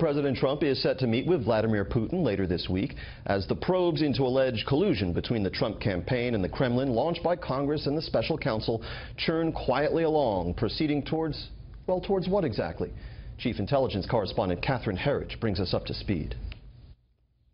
President Trump is set to meet with Vladimir Putin later this week as the probes into alleged collusion between the Trump campaign and the Kremlin, launched by Congress and the special counsel, churn quietly along, proceeding towards, well, towards what exactly? Chief Intelligence Correspondent Catherine Herridge brings us up to speed.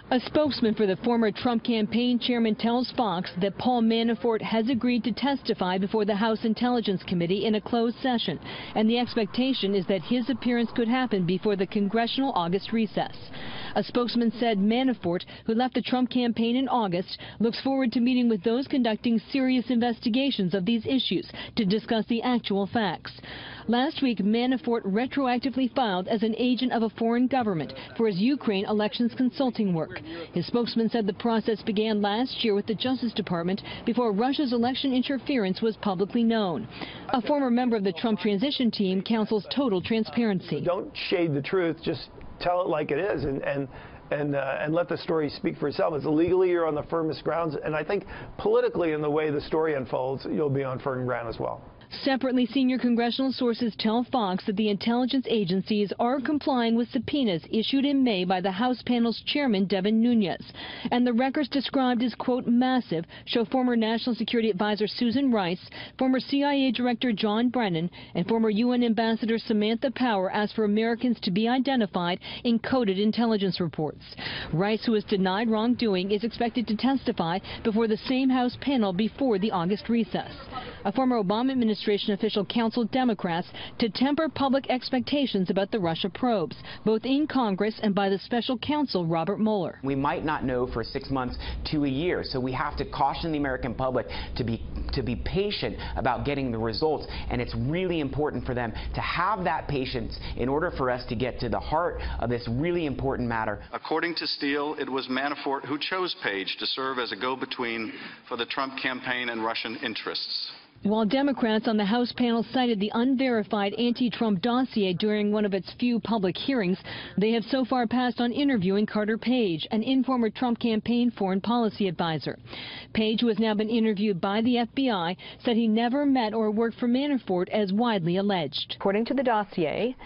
A spokesman for the former Trump campaign chairman tells Fox that Paul Manafort has agreed to testify before the House Intelligence Committee in a closed session, and the expectation is that his appearance could happen before the congressional August recess. A spokesman said Manafort, who left the Trump campaign in August, looks forward to meeting with those conducting serious investigations of these issues to discuss the actual facts. Last week, Manafort retroactively filed as an agent of a foreign government for his Ukraine elections consulting work. His spokesman said the process began last year with the Justice Department before Russia's election interference was publicly known. A former member of the Trump transition team counsels total transparency. Don't shade the truth, just tell it like it is and let the story speak for itself. It's legally, you're on the firmest grounds, and I think politically, in the way the story unfolds, you'll be on firm ground as well. Separately, senior congressional sources tell Fox that the intelligence agencies are complying with subpoenas issued in May by the House panel's chairman, Devin Nunes. And the records described as, quote, massive, show former National Security Advisor Susan Rice, former CIA Director John Brennan, and former UN Ambassador Samantha Power asked for Americans to be identified in coded intelligence reports. Rice, who was denied wrongdoing, is expected to testify before the same House panel before the August recess. A former Obama administration official counseled Democrats to temper public expectations about the Russia probes, both in Congress and by the special counsel Robert Mueller. We might not know for 6 months to a year, so we have to caution the American public to be patient about getting the results, and it's really important for them to have that patience in order for us to get to the heart of this really important matter. According to Steele, it was Manafort who chose Page to serve as a go-between for the Trump campaign and Russian interests. While Democrats on the House panel cited the unverified anti-Trump dossier during one of its few public hearings, they have so far passed on interviewing Carter Page, an informer Trump campaign foreign policy advisor. Page, who has now been interviewed by the FBI, said he never met or worked for Manafort as widely alleged. According to the dossier,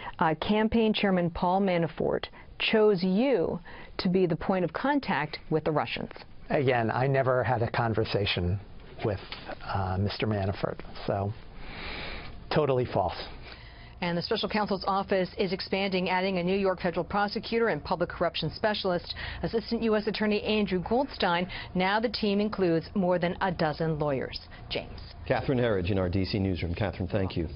campaign chairman Paul Manafort chose you to be the point of contact with the Russians. Again, I never had a conversation with Mr. Manafort, so totally false. And the special counsel's office is expanding, adding a New York federal prosecutor and public corruption specialist. Assistant U.S. Attorney Andrew Goldstein. Now the team includes more than a dozen lawyers. James. Catherine Herridge in our D.C. newsroom. Catherine, thank you.